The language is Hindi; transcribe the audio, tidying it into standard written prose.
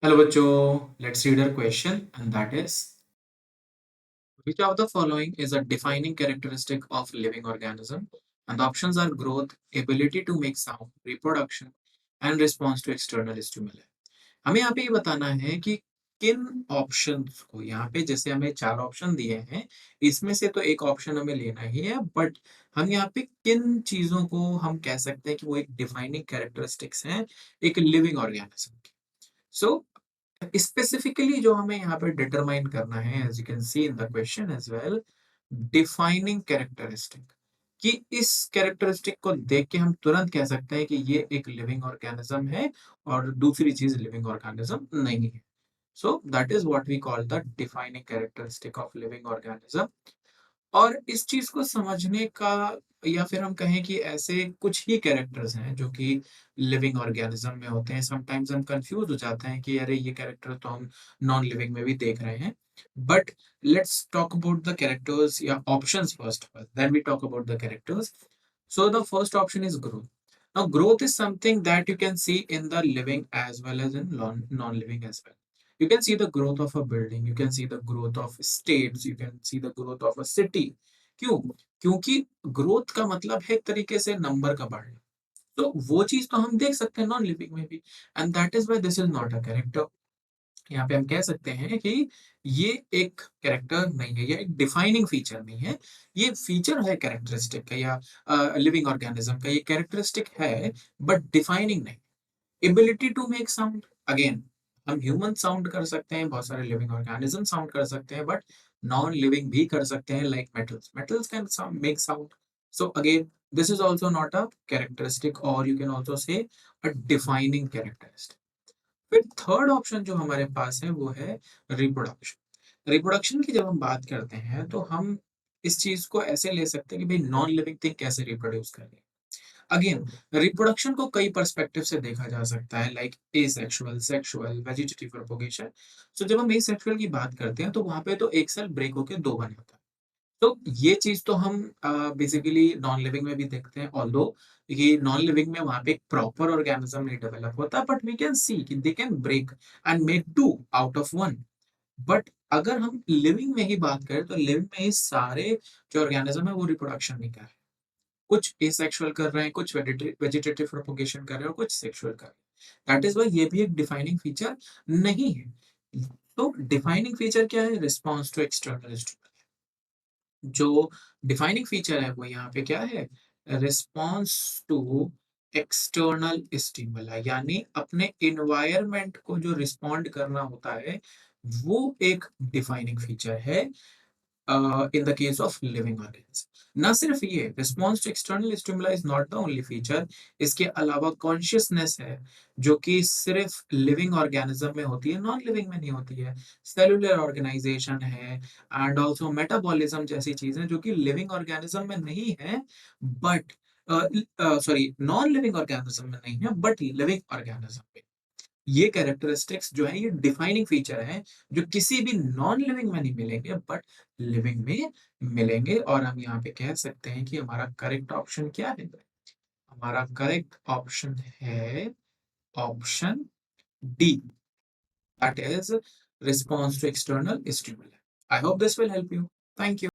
Hello बच्चों, let's read our question and that is which of the following is a defining characteristic of living organism? And the options are growth, ability to make sound, reproduction and response to external stimuli. हमें यहाँ पे ये बताना है कि किन ऑप्शंस को यहाँ पे जैसे हमें 4 ऑप्शन दिए हैं, इसमें से तो एक ऑप्शन हमें लेना ही है बट हम यहाँ पे किन चीज़ों को हम कह सकते हैं कि वो एक डिफाइनिंग कैरेक्टरिस्टिक्स हैं एक लिविंग ऑर्गेनिज्म की। सो स्पेसिफिकली जो हमें यहाँ पे डिटरमाइन करना है as you can see in the question as well defining characteristic कि इस कैरेक्टरिस्टिक को देख के हम तुरंत कह सकते हैं कि ये एक लिविंग ऑर्गेनिज्म है और दूसरी चीज लिविंग ऑर्गेनिज्म नहीं है। So that is what we call the defining characteristic of living organism. और इस चीज को समझने का या फिर हम कहें कि ऐसे कुछ ही कैरेक्टर्स हैं जो कि लिविंग ऑर्गेनिज्म में होते हैं। समटाइम्स हम कंफ्यूज हो जाते हैं कि अरे ये कैरेक्टर तो हम नॉन लिविंग में भी देख रहे हैं। But let's talk about the characters या options first, then we talk about the characters. So the first option is growth. Now, growth is something that you can see in the living as well as in non-living as well. You can see the growth of a building, you can see the growth of states, you can see the growth of a city. क्यों? क्योंकि ग्रोथ का मतलब है एक तरीके से नंबर का बढ़ना। तो वो चीज तो हम देख सकते हैं नॉन लिविंग में भी and that is why this is not a character. यहाँ पे हम कह सकते हैं कि ये एक कैरेक्टर नहीं है, ये एक डिफाइनिंग फीचर नहीं है। ये फीचर है कैरेक्टरिस्टिक का या लिविंग ऑर्गेनिज्म का, ये कैरेक्टरिस्टिक है बट डिफाइनिंग नहीं। Ability to make sound, again हम ह्यूमन साउंड कर सकते हैं, बहुत सारे लिविंग ऑर्गेनिज्म साउंड कर सकते हैं बट नॉन लिविंग भी कर सकते हैं like metals, metals can make sound. So again this is also not a characteristic और you can also say a defining characteristic. फिर थर्ड ऑप्शन जो हमारे पास है वो है रिप्रोडक्शन। रिप्रोडक्शन की जब हम बात करते हैं तो हम इस चीज को ऐसे ले सकते हैं कि भाई नॉन लिविंग थिंग कैसे रिप्रोड्यूस कर रही है। अगेन रिप्रोडक्शन को कई पर्सपेक्टिव से देखा जा सकता है like asexual, sexual, vegetative propagation. So जब हम एसेक्सुअल की बात करते हैं तो वहां पे तो एक सेल ब्रेक होके दो बने होता है। तो ये चीज तो हम बेसिकली नॉन लिविंग में भी देखते हैं, ऑल्दो ये नॉन लिविंग में वहां पे एक प्रॉपर ऑर्गेनिज्म नहीं डेवलप होता बट वी कैन सी कि they can break and make two out of one. But अगर हम लिविंग में ही बात करें तो लिविंग में ही सारे जो ऑर्गेनिज्म है वो रिप्रोडक्शन नहीं कर रहे। कुछ एसेक्सुअल कर रहे हैं, कुछ वेजिटेटिव प्रोपगेशन कर रहे हैं और कुछ सेक्सुअल कर रहे हैं। दैट इज व्हाई ये भी एक डिफाइनिंग फीचर नहीं है। तो डिफाइनिंग फीचर क्या है? Response to external stimuli. जो डिफाइनिंग फीचर है वो यहाँ पे क्या है? रिस्पॉन्स टू एक्सटर्नल स्टिमुला, यानी अपने इन्वायरमेंट को जो रिस्पॉन्ड करना होता है वो एक डिफाइनिंग फीचर है in the case of living organisms। ना सिर्फ ये response to external stimuli is not the only feature, इसके अलावा कॉन्शियसनेस है जो कि सिर्फ लिविंग ऑर्गेनिज्म में होती है, नॉन लिविंग में नहीं होती है। सेलुलर ऑर्गेनाइजेशन है एंड ऑल्सो मेटाबॉलिज्म जैसी चीजें जो कि लिविंग ऑर्गेनिज्म में नहीं है but sorry non living organism में नहीं है बट लिविंग ऑर्गेनिज्म में। ये कैरेक्टरिस्टिक्स जो है ये डिफाइनिंग फीचर है जो किसी भी नॉन लिविंग में नहीं मिलेंगे बट लिविंग में मिलेंगे। और हम यहाँ पे कह सकते हैं कि हमारा करेक्ट ऑप्शन क्या है? हमारा करेक्ट ऑप्शन है option D, that is response to external stimuli. I hope this will help you. Thank you.